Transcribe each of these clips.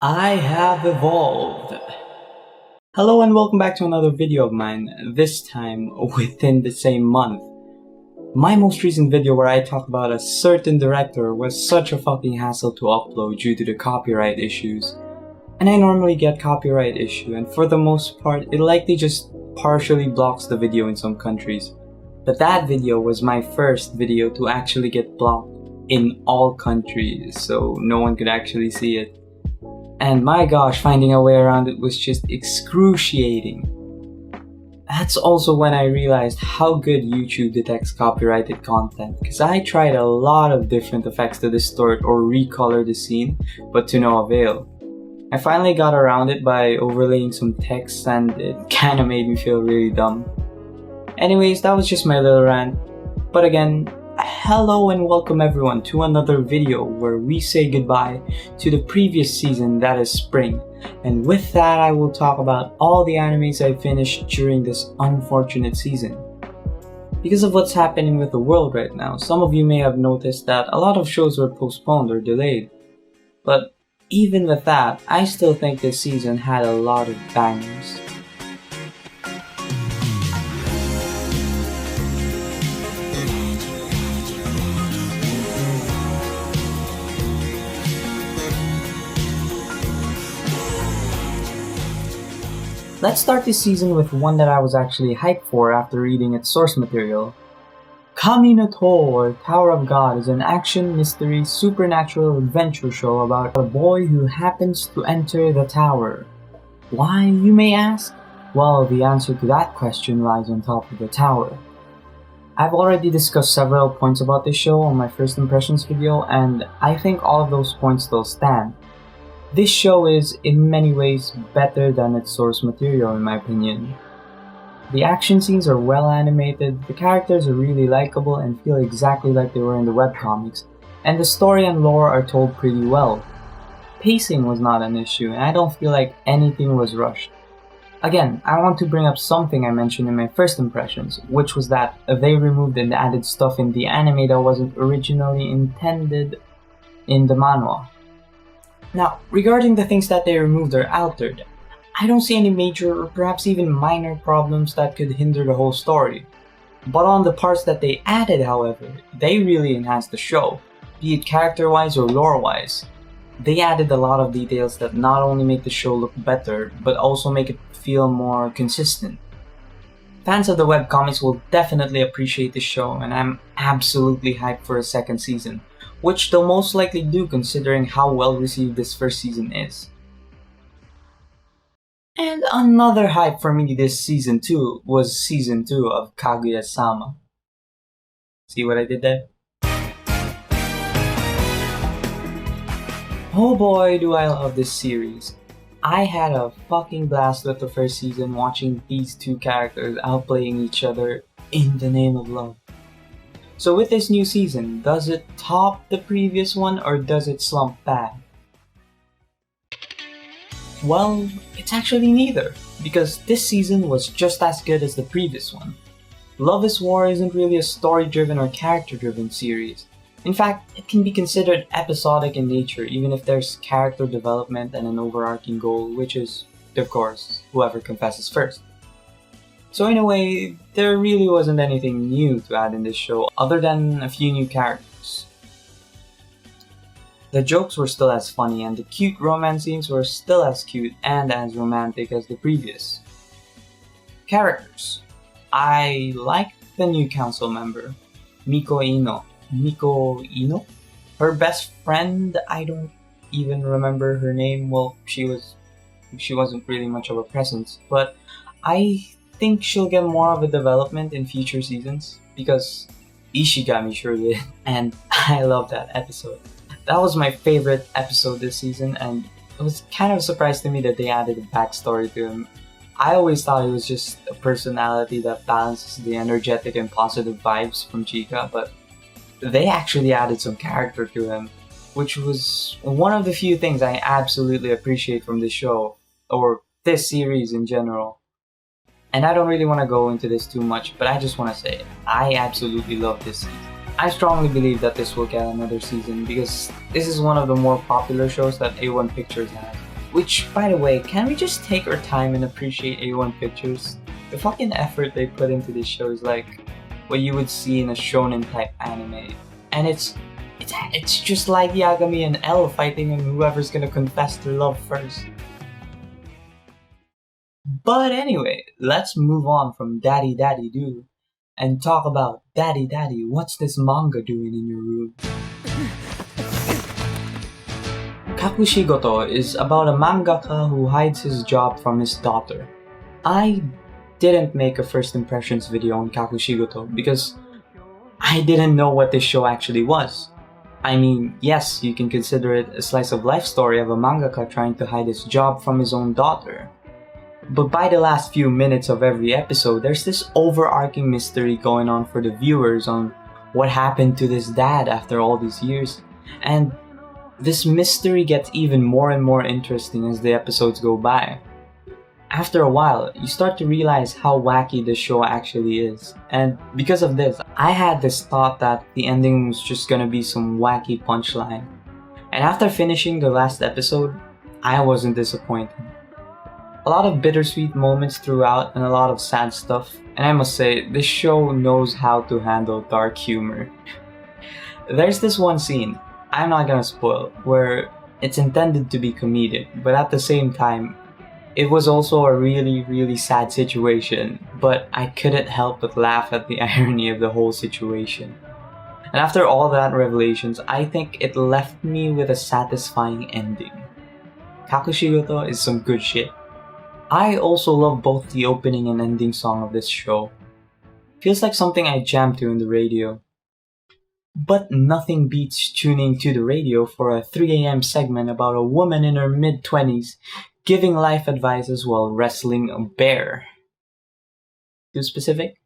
I have evolved. Hello and welcome back to another video of mine, this time within the same month. My most recent video where I talk about a certain director was such a fucking hassle to upload due to the copyright issues. And I normally get copyright issue, and for the most part it likely just partially blocks the video in some countries. But that video was my first video to actually get blocked in all countries, so no one could actually see it. And my gosh, finding a way around it was just excruciating. That's also when I realized how good YouTube detects copyrighted content, because I tried a lot of different effects to distort or recolor the scene, but to no avail. I finally got around it by overlaying some text, and it kinda made me feel really dumb. Anyways, that was just my little rant. But again, hello and welcome everyone to another video where we say goodbye to the previous season, that is spring. And with that, I will talk about all the animes I finished during this unfortunate season. Because of what's happening with the world right now, some of you may have noticed that a lot of shows were postponed or delayed. But even with that, I still think this season had a lot of bangers. Let's start this season with one that I was actually hyped for after reading its source material. Kami no To, or Tower of God, is an action, mystery, supernatural adventure show about a boy who happens to enter the tower. Why, you may ask? Well, the answer to that question lies on top of the tower. I've already discussed several points about this show on my first impressions video, and I think all of those points still stand. This show is, in many ways, better than its source material in my opinion. The action scenes are well animated, the characters are really likable and feel exactly like they were in the webcomics, and the story and lore are told pretty well. Pacing was not an issue, and I don't feel like anything was rushed. Again, I want to bring up something I mentioned in my first impressions, which was that they removed and added stuff in the anime that wasn't originally intended in the manhwa. Now, regarding the things that they removed or altered, I don't see any major or perhaps even minor problems that could hinder the whole story. But on the parts that they added, however, they really enhanced the show, be it character-wise or lore-wise. They added a lot of details that not only make the show look better, but also make it feel more consistent. Fans of the webcomics will definitely appreciate this show, and I'm absolutely hyped for a second season, which they'll most likely do considering how well received this first season is. And another hype for me this season too was season 2 of Kaguya-sama. See what I did there? Oh boy, do I love this series. I had a fucking blast with the first season watching these two characters outplaying each other in the name of love. So with this new season, does it top the previous one or does it slump back? Well, it's actually neither, because this season was just as good as the previous one. Love is War isn't really a story-driven or character-driven series. In fact, it can be considered episodic in nature even if there's character development and an overarching goal, which is, of course, whoever confesses first. So in a way, there really wasn't anything new to add in this show other than a few new characters. The jokes were still as funny and the cute romance scenes were still as cute and as romantic as the previous. Characters. I liked the new council member, Miko Ino. Her best friend, I don't even remember her name. Well, she wasn't really much of a presence, but I think she'll get more of a development in future seasons because Ishigami sure did, and I love that episode. That was my favorite episode this season, and it was kind of a surprise to me that they added a backstory to him. I always thought it was just a personality that balances the energetic and positive vibes from Chika, but they actually added some character to him, which was one of the few things I absolutely appreciate from this show, or this series in general. And I don't really want to go into this too much, but I just want to say, I absolutely love this season. I strongly believe that this will get another season because this is one of the more popular shows that A1 Pictures has. Which, by the way, can we just take our time and appreciate A1 Pictures? The fucking effort they put into this show is like what you would see in a shonen type anime. And it's just like Yagami and L fighting and whoever's gonna confess their love first. But anyway, let's move on from Daddy Daddy Do and talk about Daddy Daddy, what's this manga doing in your room? Copy Shigoto is about a mangaka who hides his job from his daughter. I didn't make a first impressions video on Copy Shigoto because I didn't know what this show actually was. I mean, yes, you can consider it a slice of life story of a mangaka trying to hide his job from his own daughter. But by the last few minutes of every episode, there's this overarching mystery going on for the viewers on what happened to this dad after all these years. And this mystery gets even more and more interesting as the episodes go by. After a while, you start to realize how wacky the show actually is. And because of this, I had this thought that the ending was just gonna be some wacky punchline. And after finishing the last episode, I wasn't disappointed. A lot of bittersweet moments throughout and a lot of sad stuff. And I must say, this show knows how to handle dark humor. There's this one scene, I'm not gonna spoil, where it's intended to be comedic, but at the same time, it was also a really sad situation, but I couldn't help but laugh at the irony of the whole situation. And after all that revelations, I think it left me with a satisfying ending. Kakushigoto is some good shit. I also love both the opening and ending song of this show. Feels like something I jam to in the radio. But nothing beats tuning to the radio for a 3 a.m. segment about a woman in her mid-20s giving life advices while wrestling a bear. Too specific?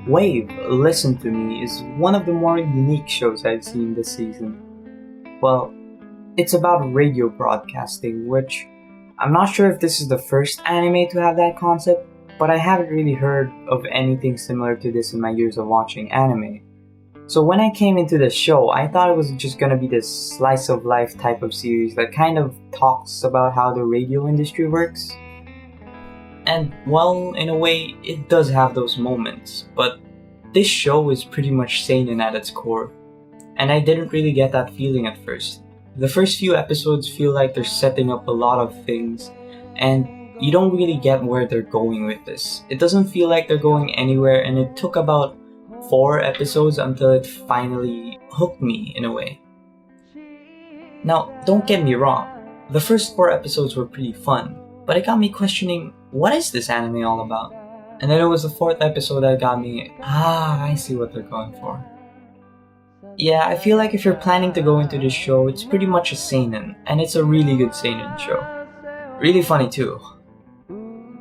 Wave, Listen to Me is one of the more unique shows I've seen this season. Well, it's about radio broadcasting, which I'm not sure if this is the first anime to have that concept, but I haven't really heard of anything similar to this in my years of watching anime. So when I came into the show, I thought it was just gonna be this slice of life type of series that kind of talks about how the radio industry works. And well, in a way, it does have those moments, but this show is pretty much seinen at its core. And I didn't really get that feeling at first. The first few episodes feel like they're setting up a lot of things, and you don't really get where they're going with this. It doesn't feel like they're going anywhere, and it took about 4 episodes until it finally hooked me in a way. Now, don't get me wrong, the first 4 episodes were pretty fun, but it got me questioning, what is this anime all about? And then it was the 4th episode that got me, I see what they're going for. Yeah, I feel like if you're planning to go into this show, it's pretty much a seinen, and it's a really good seinen show. Really funny too.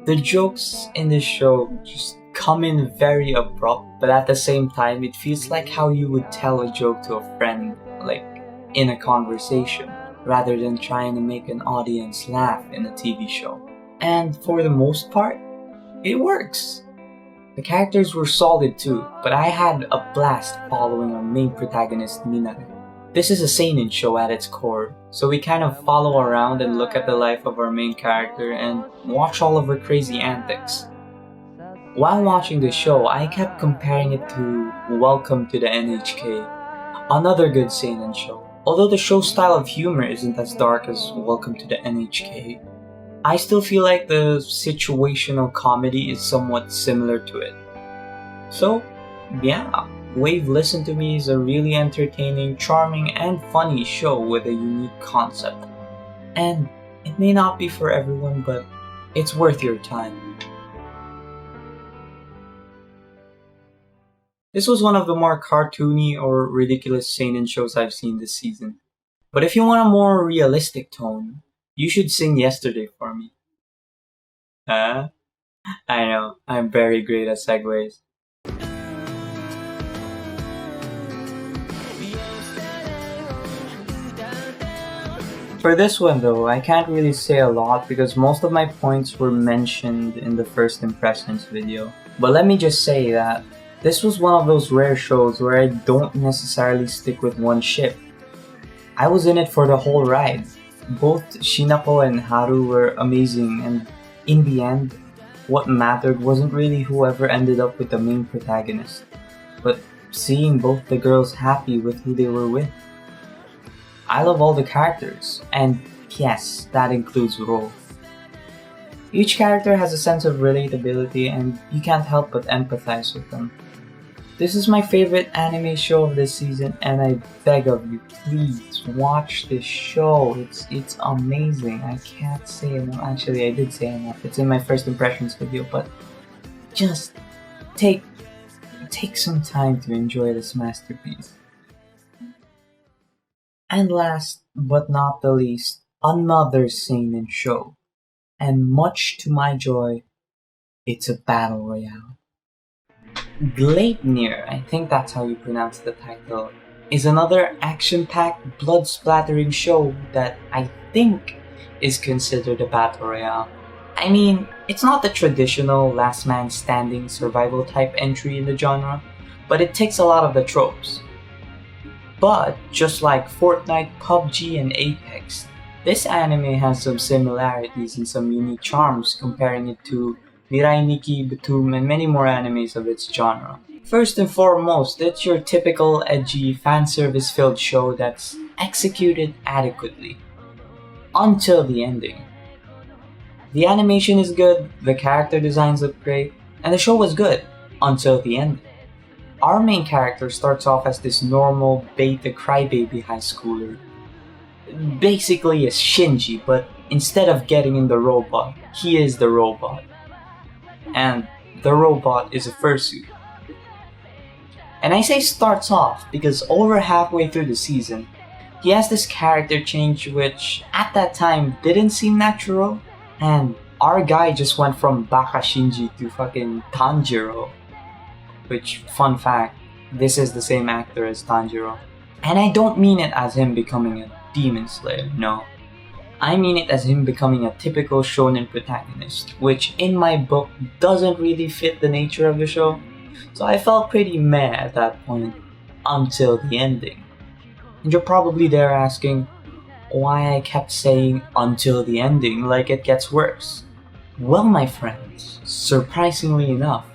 The jokes in this show just come in very abrupt, but at the same time, it feels like how you would tell a joke to a friend, like in a conversation, rather than trying to make an audience laugh in a TV show. And for the most part, it works. The characters were solid too, but I had a blast following our main protagonist Minare. This is a seinen show at its core, so we kind of follow around and look at the life of our main character and watch all of her crazy antics. While watching the show, I kept comparing it to Welcome to the NHK, another good seinen show. Although the show's style of humor isn't as dark as Welcome to the NHK, I still feel like the situational comedy is somewhat similar to it. So, yeah, Wave Listen to Me is a really entertaining, charming, and funny show with a unique concept. And it may not be for everyone, but it's worth your time. This was one of the more cartoony or ridiculous seinen shows I've seen this season. But if you want a more realistic tone, you should sing Yesterday for me. Huh? I know, I'm very great at segues. For this one though, I can't really say a lot because most of my points were mentioned in the first impressions video. But let me just say that this was one of those rare shows where I don't necessarily stick with one ship. I was in it for the whole ride. Both Shinako and Haru were amazing, and in the end, what mattered wasn't really whoever ended up with the main protagonist, but seeing both the girls happy with who they were with. I love all the characters, and yes, that includes Ro. Each character has a sense of relatability, and you can't help but empathize with them. This is my favorite anime show of this season, and I beg of you, please watch this show. It's amazing. I can't say enough. Actually, I did say enough. It's in my first impressions video, but just take some time to enjoy this masterpiece. And last but not the least, another seinen show. And much to my joy, it's a battle royale. Gleipnir, I think that's how you pronounce the title, is another action-packed, blood-splattering show that I think is considered a battle royale. I mean, it's not the traditional last man standing survival type entry in the genre, but it takes a lot of the tropes. But just like Fortnite, PUBG, and Apex, this anime has some similarities and some unique charms comparing it to Mirai Nikki, Batum, and many more animes of its genre. First and foremost, it's your typical edgy, fan service filled show that's executed adequately. Until the ending. The animation is good, the character designs look great, and the show was good. Until the ending. Our main character starts off as this normal beta crybaby high schooler. Basically a Shinji, but instead of getting in the robot, he is the robot. And the robot is a fursuit. And I say starts off because over halfway through the season, he has this character change which at that time didn't seem natural, and our guy just went from Baka Shinji to fucking Tanjiro. Which, fun fact, this is the same actor as Tanjiro. And I don't mean it as him becoming a demon slayer, no. I mean it as him becoming a typical shonen protagonist, which in my book doesn't really fit the nature of the show, so I felt pretty meh at that point, until the ending. And you're probably there asking why I kept saying until the ending like it gets worse. Well, my friends, surprisingly enough,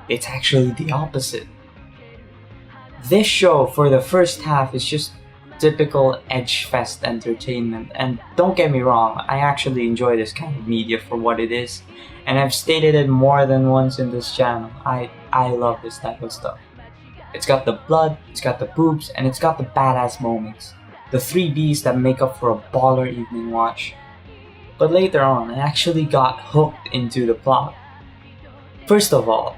it's actually the opposite. This show for the first half is just typical edge fest entertainment, and don't get me wrong, I actually enjoy this kind of media for what it is, and I've stated it more than once in this channel. I love this type of stuff. It's got the blood, it's got the boobs, and it's got the badass moments. The 3 Bs that make up for a baller evening watch. But later on, I actually got hooked into the plot. First of all,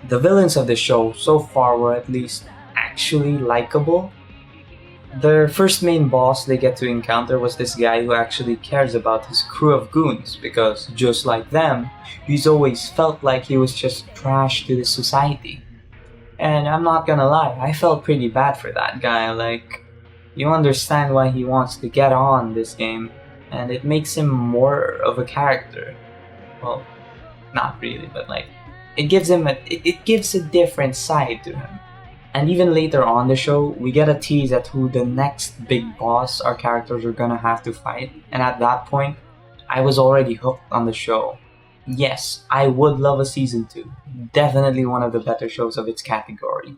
the villains of the show so far were at least actually likable. Their first main boss they get to encounter was this guy who actually cares about his crew of goons because, just like them, he's always felt like he was just trash to the society. And I'm not gonna lie, I felt pretty bad for that guy. Like, you understand why he wants to get on this game, and it makes him more of a character. Well, not really, but like, it gives a different side to him. And even later on the show, we get a tease at who the next big boss our characters are gonna have to fight, and at that point, I was already hooked on the show. Yes, I would love a season 2. Definitely one of the better shows of its category.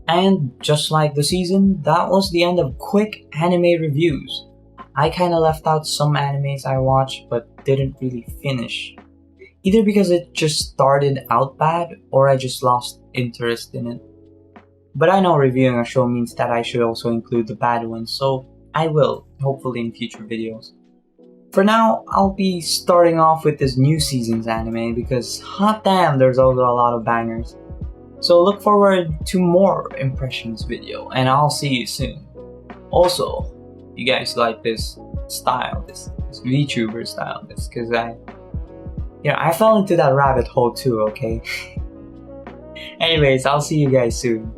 And just like the season, that was the end of quick anime reviews. I kinda left out some animes I watched but didn't really finish. Either because it just started out bad or I just lost interest in it. But I know reviewing a show means that I should also include the bad ones, so I will, hopefully in future videos. For now, I'll be starting off with this new season's anime because hot damn, there's also a lot of bangers. So look forward to more impressions video, and I'll see you soon. Also, you guys like this style, this VTuber style, because I fell into that rabbit hole too, okay? Anyways, I'll see you guys soon.